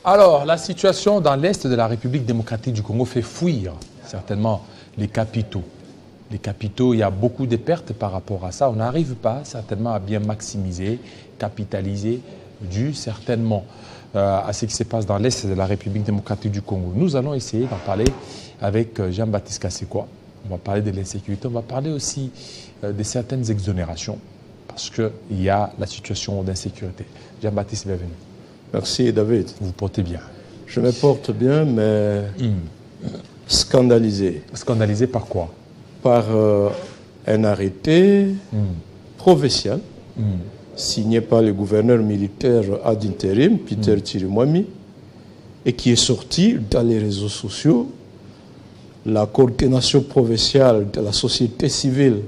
Alors, la situation dans l'Est de la République démocratique du Congo fait fuir certainement les capitaux. Les capitaux, il y a beaucoup de pertes par rapport à ça. On n'arrive pas certainement à bien maximiser, capitaliser, dû certainement à ce qui se passe dans l'Est de la République démocratique du Congo. Nous allons essayer d'en parler avec Jean-Baptiste Kasekwa. On va parler de l'insécurité, on va parler aussi de certaines exonérations, parce qu'il y a la situation d'insécurité. Jean-Baptiste, bienvenue. Merci David. Vous vous portez bien. Je me porte bien, mais scandalisé. Scandalisé par quoi? Par un arrêté provincial signé par le gouverneur militaire ad interim, Peter Chirimwami, et qui est sorti dans les réseaux sociaux. La coordination provinciale de la société civile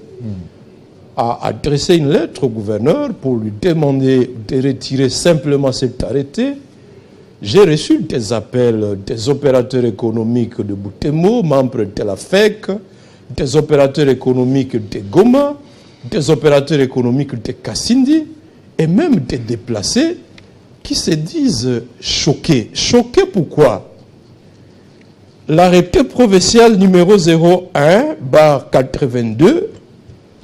a adressé une lettre au gouverneur pour lui demander de retirer simplement cet arrêté. J'ai reçu des appels des opérateurs économiques de Boutemo, membres de la FEC, des opérateurs économiques de Goma, des opérateurs économiques de Kassindi, et même des déplacés qui se disent choqués. Choqués pourquoi? L'arrêté provincial numéro 01/82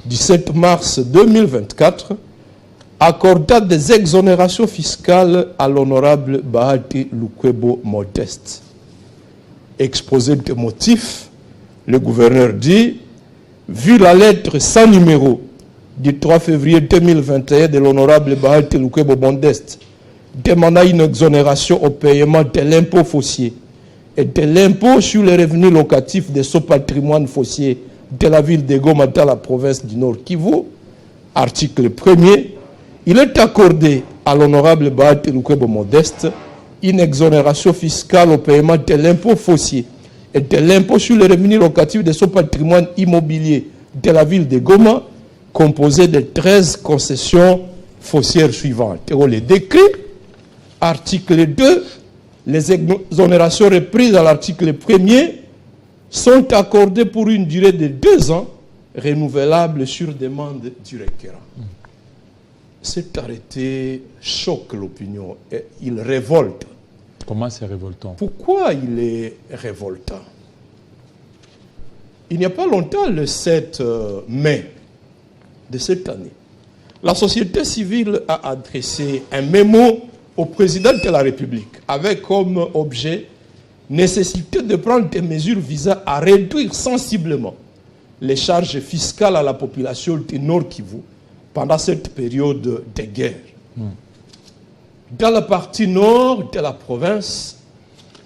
du 7 mars 2024 accorda des exonérations fiscales à l'honorable Bahati Lukwebo Modeste. Exposé de motifs, le gouverneur dit, vu la lettre sans numéro du 3 février 2021 de l'honorable Bahati Lukwebo Modeste, demanda une exonération au paiement de l'impôt foncier et de l'impôt sur les revenus locatifs de ce patrimoine foncier de la ville de Goma dans la province du Nord Kivu. Article 1er, il est accordé à l'honorable Bahati Lukwebo Modeste une exonération fiscale au paiement de l'impôt foncier et de l'impôt sur les revenus locatifs de ce patrimoine immobilier de la ville de Goma, composé de 13 concessions foncières suivantes. Et les décrets, article 2, les exonérations reprises à l'article 1er sont accordées pour une durée de 2 ans, renouvelable sur demande du requérant. Cet arrêté choque l'opinion et il révolte. Comment c'est révoltant? Pourquoi il est révoltant? Il n'y a pas longtemps, le 7 mai de cette année, la société civile a adressé un mémo au président de la République avec comme objet nécessité de prendre des mesures visant à réduire sensiblement les charges fiscales à la population du Nord Kivu pendant cette période de guerre. Dans la partie nord de la province,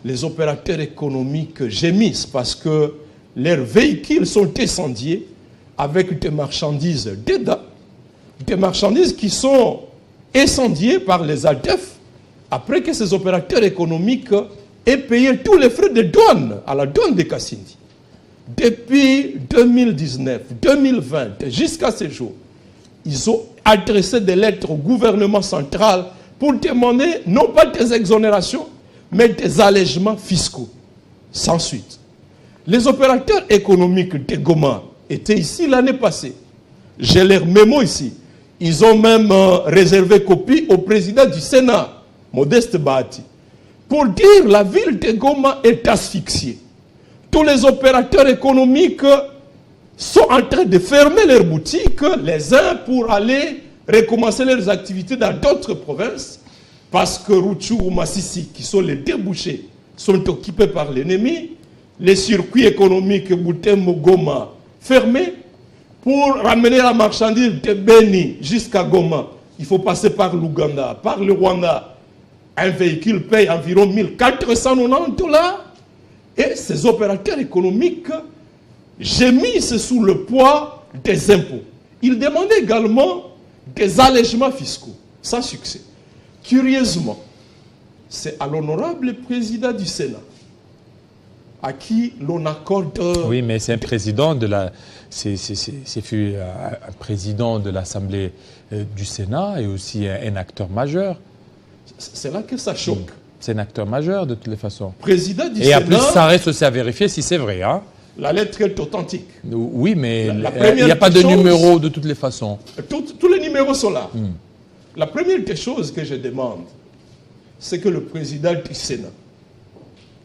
les opérateurs économiques gémissent parce que leurs véhicules sont incendiés avec des marchandises d'EDA, des marchandises qui sont incendiées par les ADF après que ces opérateurs économiques aient payé tous les frais de douane à la douane de Kassindi. Depuis 2019, 2020, jusqu'à ce jour, ils ont adressé des lettres au gouvernement central pour demander non pas des exonérations, mais des allègements fiscaux. Sans suite. Les opérateurs économiques de Goma étaient ici l'année passée. J'ai leur mémo ici. Ils ont même réservé copie au président du Sénat, Modeste Bahati, pour dire la ville de Goma est asphyxiée. Tous les opérateurs économiques sont en train de fermer leurs boutiques, les uns pour aller recommencer leurs activités dans d'autres provinces, parce que Rutshuru ou Massissi, qui sont les débouchés, sont occupés par l'ennemi, les circuits économiques Butembo Goma fermés. Pour ramener la marchandise de Beni jusqu'à Goma, il faut passer par l'Ouganda, par le Rwanda. Un véhicule paye environ $1490. Et ces opérateurs économiques gémissent sous le poids des impôts. Ils demandent également des allègements fiscaux, sans succès. Curieusement, c'est à l'honorable président du Sénat à qui l'on accorde... Oui, mais c'est un président de la... C'est un président de l'Assemblée du Sénat et aussi un acteur majeur. C'est là que ça choque. C'est un acteur majeur de toutes les façons. Président du Sénat... Et en plus, ça reste aussi à vérifier si c'est vrai. Hein? La lettre est authentique. Oui, mais il n'y a pas de numéro de toutes les façons. Tous les numéros sont là. La première des choses que je demande, c'est que le président du Sénat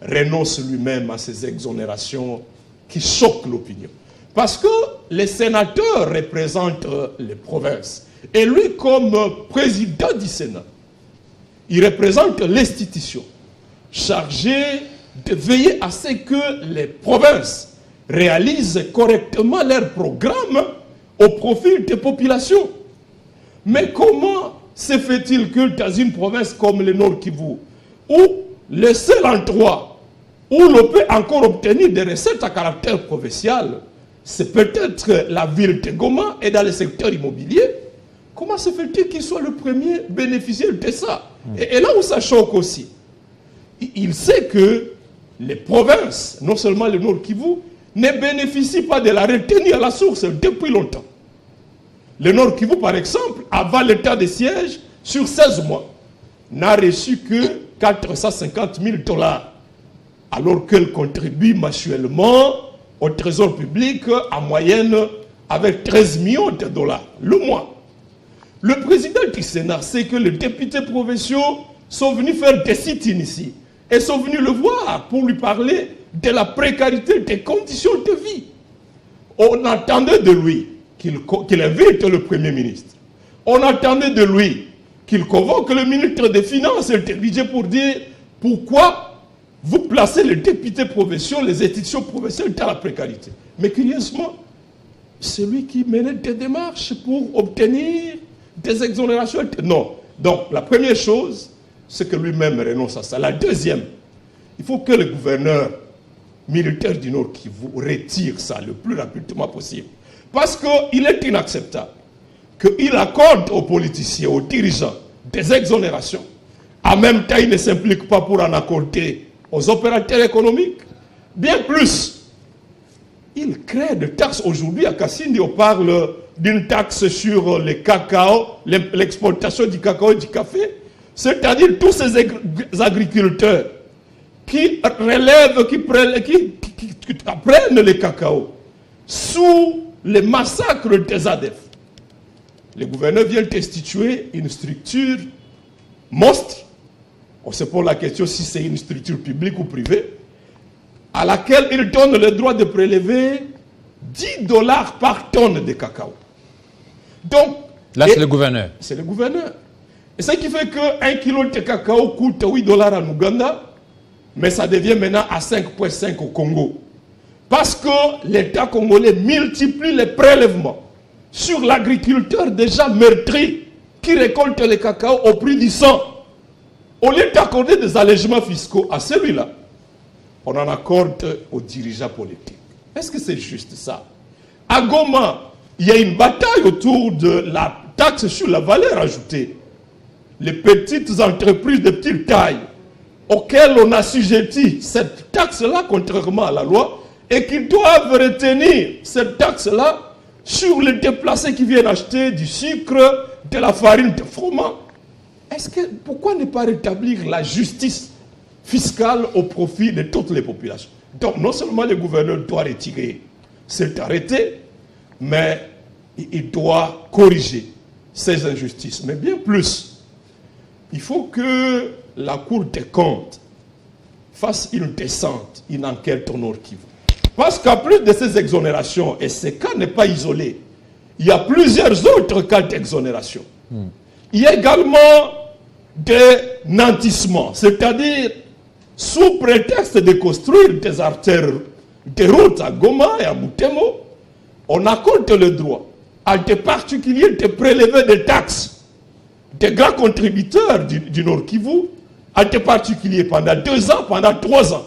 renonce lui-même à ces exonérations qui choquent l'opinion. Parce que les sénateurs représentent les provinces. Et lui, comme président du Sénat, il représente l'institution chargée de veiller à ce que les provinces réalisent correctement leurs programmes au profit des populations. Mais comment se fait-il que dans une province comme le Nord Kivu, où le seul endroit où l'on peut encore obtenir des recettes à caractère provincial, c'est peut-être la ville de Goma et dans le secteur immobilier, comment se fait-il qu'il soit le premier bénéficiaire de ça? Et là où ça choque aussi, il sait que les provinces, non seulement le Nord Kivu, ne bénéficient pas de la retenue à la source depuis longtemps. Le Nord Kivu, par exemple, avant l'état de siège, sur 16 mois, n'a reçu que 450 000 $, alors qu'elle contribue mensuellement au trésor public en moyenne avec 13 millions de $, le mois. Le président du Sénat sait que les députés provinciaux sont venus faire des sit-ins ici et sont venus le voir pour lui parler de la précarité des conditions de vie. On attendait de lui qu'il invite le Premier ministre. On attendait de lui qu'il convoque le ministre des Finances et le budget pour dire pourquoi vous placez les députés provinciaux, les institutions provinciales dans la précarité. Mais curieusement, c'est lui qui menait des démarches pour obtenir des exonérations. Non. Donc, la première chose, c'est que lui-même renonce à ça. La deuxième, il faut que le gouverneur militaire du Nord qui vous retire ça le plus rapidement possible. Parce qu'il est inacceptable qu'il accorde aux politiciens, aux dirigeants, des exonérations. En même temps, il ne s'implique pas pour en accorder aux opérateurs économiques. Bien plus, il crée des taxes. Aujourd'hui, à Kassindi, on parle d'une taxe sur le cacao, l'exportation du cacao et du café. C'est-à-dire tous ces agriculteurs qui relèvent, qui prennent le cacao sous les massacres des ADF. Le gouverneur vient destituer une structure monstre. On se pose la question si c'est une structure publique ou privée, à laquelle il donne le droit de prélever 10 $ par tonne de cacao. Donc, là, c'est le gouverneur. C'est le gouverneur. Et ce qui fait qu'un kilo de cacao coûte 8 $ en Ouganda, mais ça devient maintenant à 5,5 au Congo. Parce que l'État congolais multiplie les prélèvements sur l'agriculteur déjà meurtri qui récolte le cacao au prix du sang. Au lieu d'accorder des allègements fiscaux à celui-là, on en accorde aux dirigeants politiques. Est-ce que c'est juste ça? À Goma, il y a une bataille autour de la taxe sur la valeur ajoutée. Les petites entreprises de petite taille auxquelles on assujettit cette taxe-là, contrairement à la loi, et qui doivent retenir cette taxe-là sur les déplacés qui viennent acheter du sucre, de la farine, de froment. Pourquoi ne pas rétablir la justice fiscale au profit de toutes les populations? Donc non seulement le gouverneur doit retirer cet arrêté, mais il doit corriger ces injustices. Mais bien plus, il faut que la Cour des comptes fasse une descente, une enquête au Nord Kivu. Parce qu'en plus de ces exonérations, et ce cas n'est pas isolé, il y a plusieurs autres cas d'exonération. Il y a également des nantissements, c'est-à-dire sous prétexte de construire des artères, des routes à Goma et à Butembo, on accorde le droit à des particuliers de prélever des taxes, des grands contributeurs du Nord Kivu, à des particuliers pendant 2 ans, pendant 3 ans.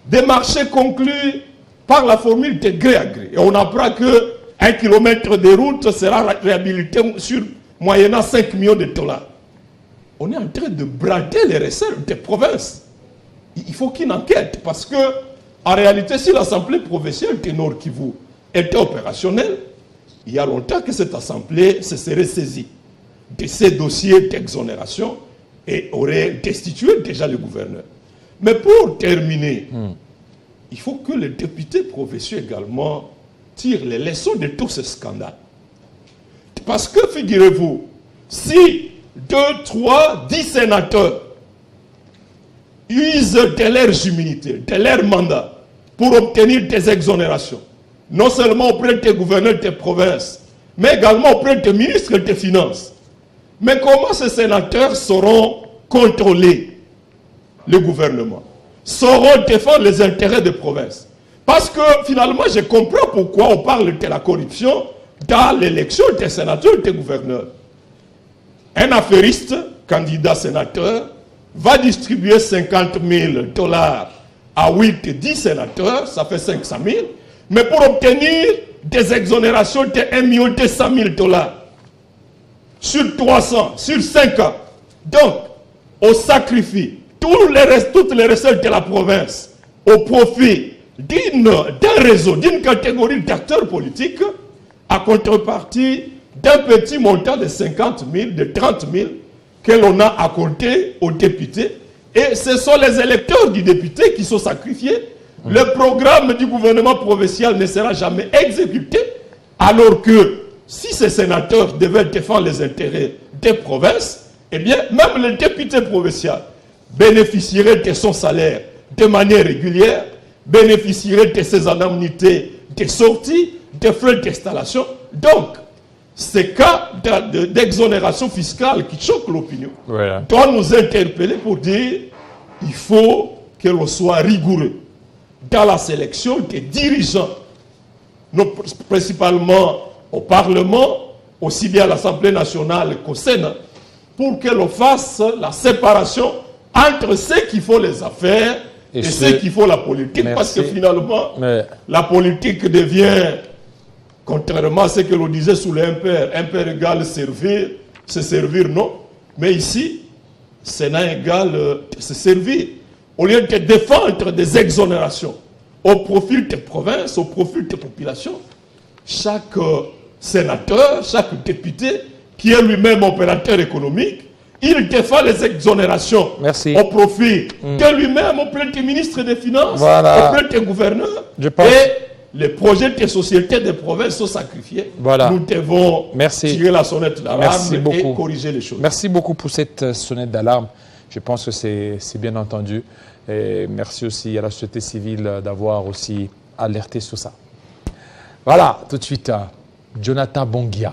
Des marchés conclus par la formule de gré à gré. Et on apprend que 1 kilomètre de route sera réhabilité moyennant 5 millions de $. On est en train de brader les recettes des provinces. Il faut qu'il enquête parce que, en réalité, si l'Assemblée provinciale du Nord Kivu était opérationnelle, il y a longtemps que cette Assemblée se serait saisie de ces dossiers d'exonération et aurait destitué déjà le gouverneur. Mais pour terminer, il faut que les députés provinciaux également tirent les leçons de tous ces scandales. Parce que, figurez-vous, si 2, 3, 10 sénateurs usent de leurs immunités, de leur mandat pour obtenir des exonérations, non seulement auprès des gouverneurs des provinces, mais également auprès des ministres des Finances. Mais comment ces sénateurs sauront contrôler le gouvernement, sauront défendre les intérêts des provinces? Parce que finalement, je comprends pourquoi on parle de la corruption dans l'élection des sénateurs et des gouverneurs. Un affairiste, candidat sénateur, va distribuer 50 000 $ à 8 et 10 sénateurs, ça fait 500 000, mais pour obtenir des exonérations de 1 200 000 $ sur 300, sur 5 ans. Donc, on sacrifie toutes les recettes de la province au profit d'un réseau, d'une catégorie d'acteurs politiques, à contrepartie d'un petit montant de 50 000, de 30 000 que l'on a accordé aux députés. Et ce sont les électeurs du député qui sont sacrifiés. Le programme du gouvernement provincial ne sera jamais exécuté, alors que si ces sénateurs devaient défendre les intérêts des provinces, eh bien, même le député provincial bénéficierait de son salaire de manière régulière, bénéficierait de ses indemnités de sortie, des frais d'installation. Donc, ces cas d'exonération fiscale qui choquent l'opinion doivent nous interpeller pour dire qu'il faut que l'on soit rigoureux dans la sélection des dirigeants, principalement au Parlement, aussi bien à l'Assemblée nationale qu'au Sénat, pour que l'on fasse la séparation entre ceux qui font les affaires et ceux qui font la politique. Merci. Parce que finalement, la politique devient, contrairement à ce que l'on disait sous l'impair égale servir, se servir non. Mais ici, Sénat égale se servir. Au lieu de défendre des exonérations au profit des provinces, au profit des populations, chaque sénateur, chaque député, qui est lui-même opérateur économique, il défend les exonérations au profit de lui-même, auprès des ministres des Finances, auprès des gouverneurs. Et les projets des sociétés des provinces sont sacrifiés. Nous devons tirer la sonnette d'alarme et corriger les choses. Merci beaucoup pour cette sonnette d'alarme. Je pense que c'est bien entendu. Et merci aussi à la société civile d'avoir aussi alerté sur ça. Voilà, tout de suite, Jonathan Bonguia.